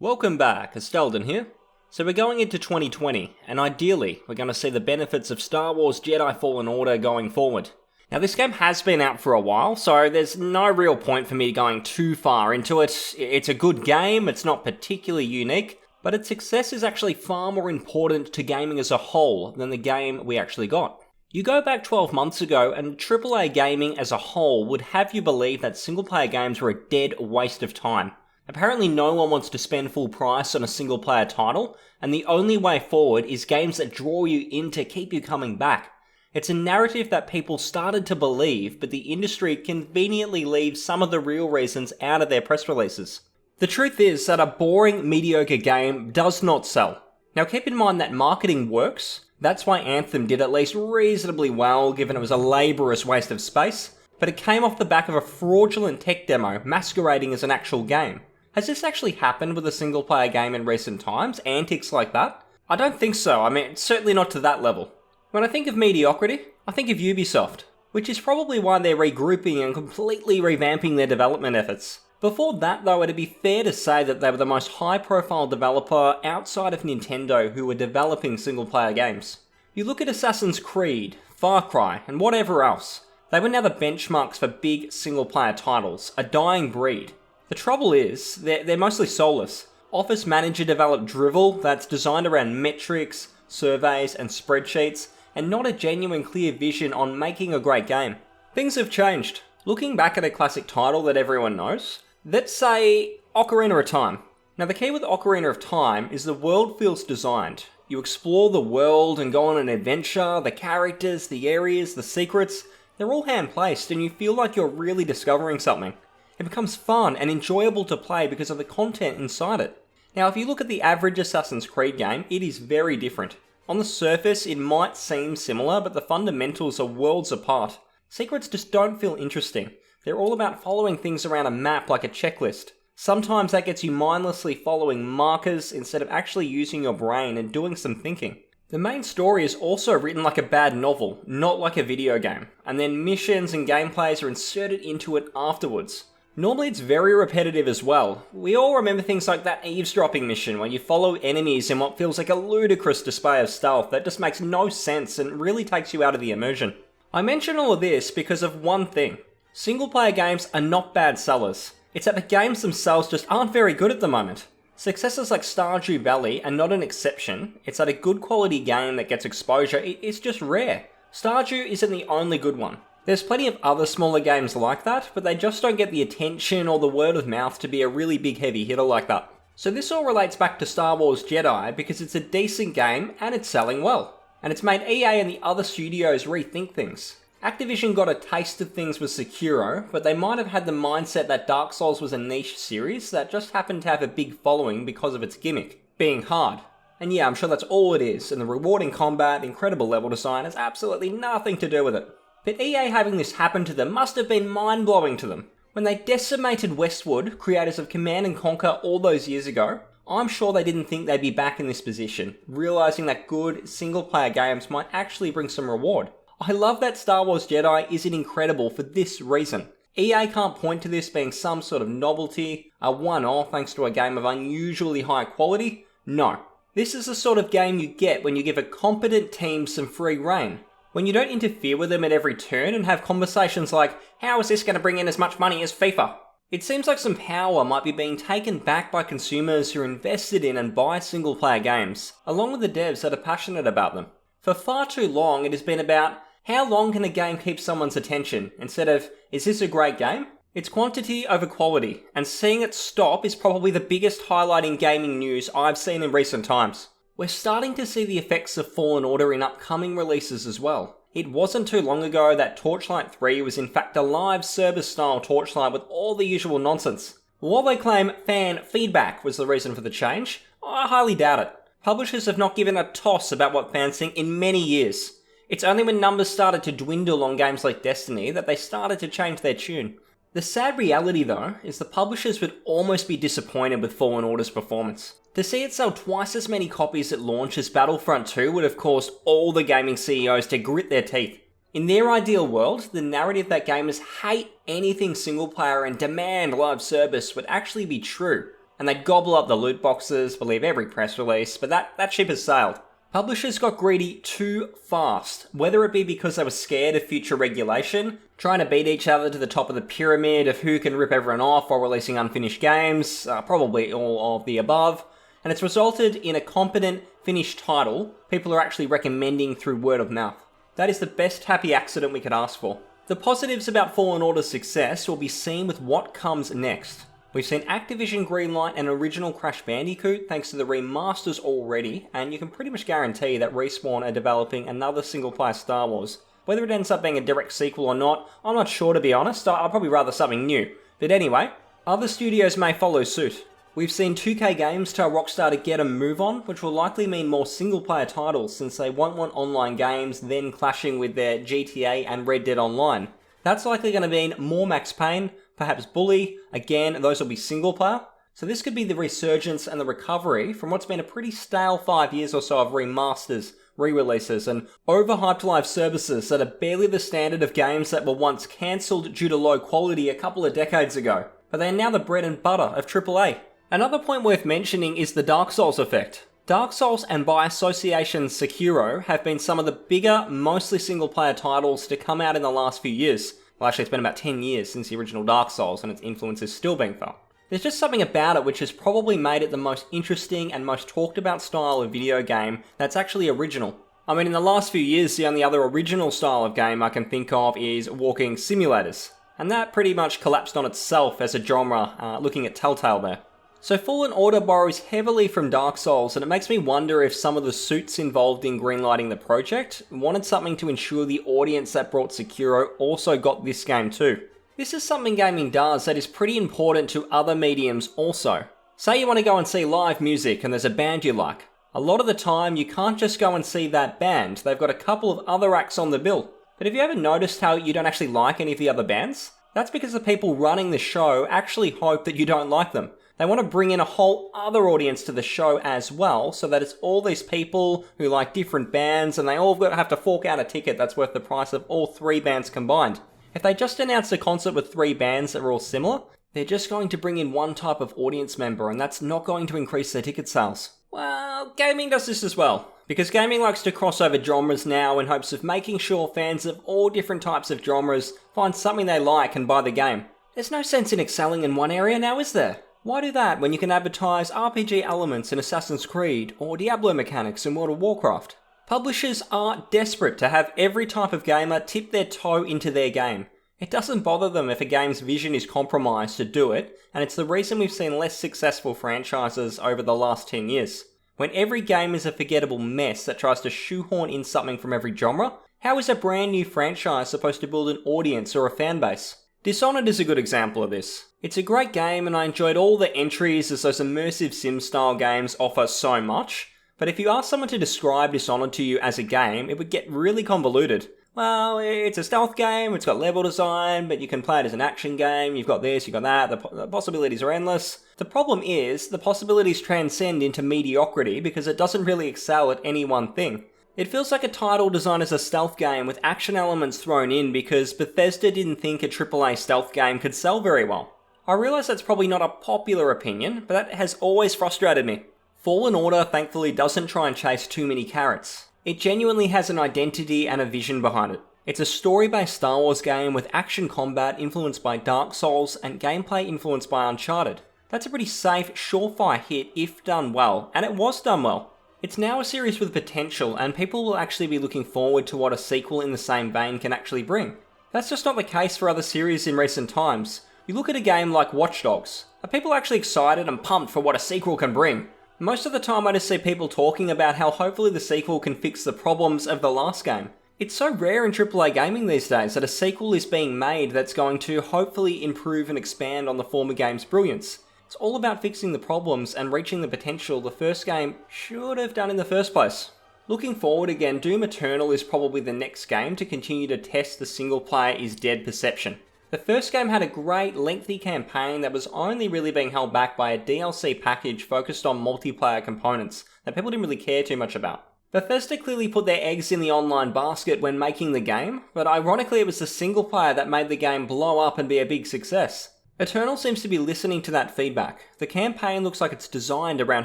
Welcome back, Estelden here. So we're going into 2020, and ideally, we're going to see the benefits of Star Wars Jedi Fallen Order going forward. Now this game has been out for a while, so there's no real point for me going too far into it. It's a good game, it's not particularly unique, but its success is actually far more important to gaming as a whole than the game we actually got. You go back 12 months ago, and AAA gaming as a whole would have you believe that single-player games were a dead waste of time. Apparently no one wants to spend full price on a single player title, and the only way forward is games that draw you in to keep you coming back. It's a narrative that people started to believe, but the industry conveniently leaves some of the real reasons out of their press releases. The truth is that a boring, mediocre game does not sell. Now keep in mind that marketing works. That's why Anthem did at least reasonably well, given it was a laborious waste of space, but it came off the back of a fraudulent tech demo masquerading as an actual game. Has this actually happened with a single player game in recent times? Antics like that? I don't think so. I mean, certainly not to that level. When I think of mediocrity, I think of Ubisoft, which is probably why they're regrouping and completely revamping their development efforts. Before that though, it'd be fair to say that they were the most high profile developer outside of Nintendo who were developing single player games. You look at Assassin's Creed, Far Cry, and whatever else. They were now the benchmarks for big single player titles, a dying breed. The trouble is, they're mostly soulless. Office manager developed drivel that's designed around metrics, surveys, and spreadsheets, and not a genuine clear vision on making a great game. Things have changed. Looking back at a classic title that everyone knows, let's say Ocarina of Time. Now the key with Ocarina of Time is the world feels designed. You explore the world and go on an adventure, the characters, the areas, the secrets, they're all hand-placed and you feel like you're really discovering something. It becomes fun and enjoyable to play because of the content inside it. Now if you look at the average Assassin's Creed game, it is very different. On the surface it might seem similar, but the fundamentals are worlds apart. Secrets just don't feel interesting. They're all about following things around a map like a checklist. Sometimes that gets you mindlessly following markers instead of actually using your brain and doing some thinking. The main story is also written like a bad novel, not like a video game, and then missions and gameplays are inserted into it afterwards. Normally it's very repetitive as well. We all remember things like that eavesdropping mission where you follow enemies in what feels like a ludicrous display of stealth that just makes no sense and really takes you out of the immersion. I mention all of this because of one thing. Single player games are not bad sellers. It's that the games themselves just aren't very good at the moment. Successes like Stardew Valley are not an exception. It's that a good quality game that gets exposure is just rare. Stardew isn't the only good one. There's plenty of other smaller games like that, but they just don't get the attention or the word of mouth to be a really big heavy hitter like that. So this all relates back to Star Wars Jedi because it's a decent game and it's selling well. And it's made EA and the other studios rethink things. Activision got a taste of things with Sekiro, but they might have had the mindset that Dark Souls was a niche series that just happened to have a big following because of its gimmick, being hard. And yeah, I'm sure that's all it is, and the rewarding combat, incredible level design has absolutely nothing to do with it. But EA having this happen to them must have been mind-blowing to them. When they decimated Westwood, creators of Command & Conquer all those years ago, I'm sure they didn't think they'd be back in this position, realising that good single-player games might actually bring some reward. I love that Star Wars Jedi isn't incredible for this reason. EA can't point to this being some sort of novelty, a one-off thanks to a game of unusually high quality. No. This is the sort of game you get when you give a competent team some free rein. When you don't interfere with them at every turn and have conversations like, how is this going to bring in as much money as FIFA? It seems like some power might be being taken back by consumers who are invested in and buy single player games, along with the devs that are passionate about them. For far too long it has been about, how long can a game keep someone's attention, instead of, is this a great game? It's quantity over quality, and seeing it stop is probably the biggest highlight in gaming news I've seen in recent times. We're starting to see the effects of Fallen Order in upcoming releases as well. It wasn't too long ago that Torchlight 3 was in fact a live service-style Torchlight with all the usual nonsense. While they claim fan feedback was the reason for the change, I highly doubt it. Publishers have not given a toss about what fans think in many years. It's only when numbers started to dwindle on games like Destiny that they started to change their tune. The sad reality though, is the publishers would almost be disappointed with Fallen Order's performance. To see it sell twice as many copies at launch as Battlefront 2 would have caused all the gaming CEOs to grit their teeth. In their ideal world, the narrative that gamers hate anything single player and demand live service would actually be true. and they'd gobble up the loot boxes, believe every press release, but that ship has sailed. Publishers got greedy too fast, whether it be because they were scared of future regulation, trying to beat each other to the top of the pyramid of who can rip everyone off while releasing unfinished games, probably all of the above, and it's resulted in a competent, finished title people are actually recommending through word of mouth. That is the best happy accident we could ask for. The positives about Fallen Order's success will be seen with what comes next. We've seen Activision greenlight an original Crash Bandicoot thanks to the remasters already, and you can pretty much guarantee that Respawn are developing another single-player Star Wars. Whether it ends up being a direct sequel or not, I'm not sure to be honest. I'd probably rather something new. But anyway, other studios may follow suit. We've seen 2K Games tell Rockstar to get a move on, which will likely mean more single-player titles since they won't want online games then clashing with their GTA and Red Dead Online. That's likely going to mean more Max Payne, perhaps Bully, again, those will be single-player. So this could be the resurgence and the recovery from what's been a pretty stale 5 years or so of remasters, re-releases, and overhyped live services that are barely the standard of games that were once cancelled due to low quality a couple of decades ago. But they are now the bread and butter of AAA. Another point worth mentioning is the Dark Souls effect. Dark Souls and by association Sekiro have been some of the bigger, mostly single-player titles to come out in the last few years. Well, actually, it's been about 10 years since the original Dark Souls, and its influence is still being felt. There's just something about it which has probably made it the most interesting and most talked about style of video game that's actually original. I mean, in the last few years, the only other original style of game I can think of is walking simulators. And that pretty much collapsed on itself as a genre, looking at Telltale there. So Fallen Order borrows heavily from Dark Souls, and it makes me wonder if some of the suits involved in greenlighting the project wanted something to ensure the audience that brought Sekiro also got this game too. This is something gaming does that is pretty important to other mediums also. Say you want to go and see live music and there's a band you like. A lot of the time you can't just go and see that band, they've got a couple of other acts on the bill. But have you ever noticed how you don't actually like any of the other bands? That's because the people running the show actually hope that you don't like them. They want to bring in a whole other audience to the show as well, so that it's all these people who like different bands and they all have to fork out a ticket that's worth the price of all three bands combined. If they just announced a concert with three bands that were all similar, they're just going to bring in one type of audience member and that's not going to increase their ticket sales. Well, gaming does this as well, because gaming likes to cross over genres now in hopes of making sure fans of all different types of genres find something they like and buy the game. There's no sense in excelling in one area now, is there? Why do that when you can advertise RPG elements in Assassin's Creed or Diablo mechanics in World of Warcraft? Publishers are desperate to have every type of gamer tip their toe into their game. It doesn't bother them if a game's vision is compromised to do it, and it's the reason we've seen less successful franchises over the last 10 years. When every game is a forgettable mess that tries to shoehorn in something from every genre, how is a brand new franchise supposed to build an audience or a fan base? Dishonored is a good example of this. It's a great game and I enjoyed all the entries as those immersive sim-style games offer so much, but if you ask someone to describe Dishonored to you as a game, it would get really convoluted. Well, it's a stealth game, it's got level design, but you can play it as an action game, you've got this, you've got that, the possibilities are endless. The problem is, the possibilities transcend into mediocrity because it doesn't really excel at any one thing. It feels like a title designed as a stealth game with action elements thrown in because Bethesda didn't think a AAA stealth game could sell very well. I realise that's probably not a popular opinion, but that has always frustrated me. Fallen Order thankfully doesn't try and chase too many carrots. It genuinely has an identity and a vision behind it. It's a story-based Star Wars game with action combat influenced by Dark Souls and gameplay influenced by Uncharted. That's a pretty safe, surefire hit if done well, and it was done well. It's now a series with potential, and people will actually be looking forward to what a sequel in the same vein can actually bring. That's just not the case for other series in recent times. You look at a game like Watch Dogs. Are people actually excited and pumped for what a sequel can bring? Most of the time I just see people talking about how hopefully the sequel can fix the problems of the last game. It's so rare in AAA gaming these days that a sequel is being made that's going to hopefully improve and expand on the former game's brilliance. It's all about fixing the problems and reaching the potential the first game should have done in the first place. Looking forward again, Doom Eternal is probably the next game to continue to test the single player is dead perception. The first game had a great lengthy campaign that was only really being held back by a DLC package focused on multiplayer components that people didn't really care too much about. Bethesda clearly put their eggs in the online basket when making the game, but ironically it was the single player that made the game blow up and be a big success. Eternal seems to be listening to that feedback. The campaign looks like it's designed around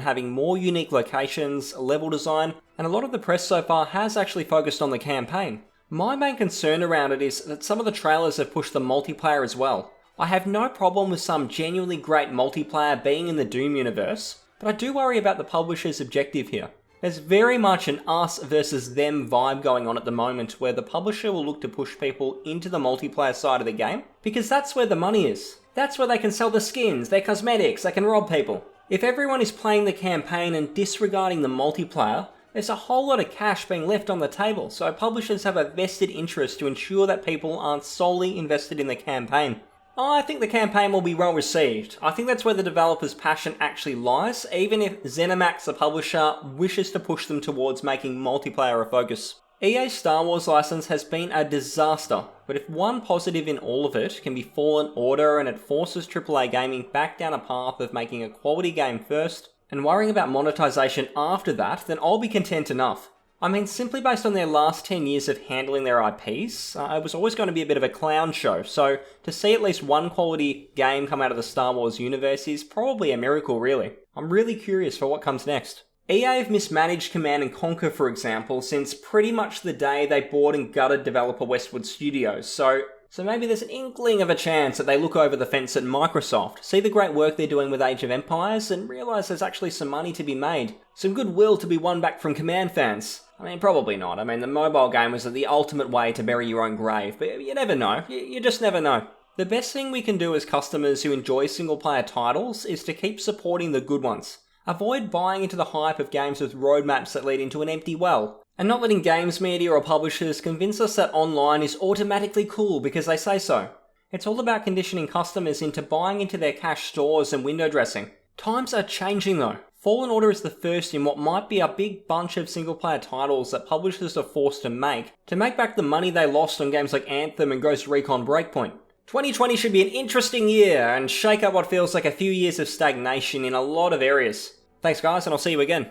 having more unique locations, level design, and a lot of the press so far has actually focused on the campaign. My main concern around it is that some of the trailers have pushed the multiplayer as well. I have no problem with some genuinely great multiplayer being in the Doom universe, but I do worry about the publisher's objective here. There's very much an us versus them vibe going on at the moment, where the publisher will look to push people into the multiplayer side of the game, because that's where the money is. That's where they can sell the skins, their cosmetics, they can rob people. If everyone is playing the campaign and disregarding the multiplayer, there's a whole lot of cash being left on the table, so publishers have a vested interest to ensure that people aren't solely invested in the campaign. I think the campaign will be well received. I think that's where the developer's passion actually lies, even if ZeniMax, the publisher, wishes to push them towards making multiplayer a focus. EA's Star Wars license has been a disaster, but if one positive in all of it can be Fallen Order and it forces AAA gaming back down a path of making a quality game first, and worrying about monetization after that, then I'll be content enough. I mean, simply based on their last 10 years of handling their IPs, it was always going to be a bit of a clown show, so to see at least one quality game come out of the Star Wars universe is probably a miracle, really. I'm really curious for what comes next. EA have mismanaged Command & Conquer, for example, since pretty much the day they bought and gutted developer Westwood Studios, so maybe there's an inkling of a chance that they look over the fence at Microsoft, see the great work they're doing with Age of Empires, and realise there's actually some money to be made. Some goodwill to be won back from Command fans. I mean, probably not. I mean, the mobile game was the ultimate way to bury your own grave, but you never know. You just never know. The best thing we can do as customers who enjoy single-player titles is to keep supporting the good ones. Avoid buying into the hype of games with roadmaps that lead into an empty well, and not letting games media or publishers convince us that online is automatically cool because they say so. It's all about conditioning customers into buying into their cash stores and window dressing. Times are changing though. Fallen Order is the first in what might be a big bunch of single-player titles that publishers are forced to make back the money they lost on games like Anthem and Ghost Recon Breakpoint. 2020 should be an interesting year and shake up what feels like a few years of stagnation in a lot of areas. Thanks guys, and I'll see you again.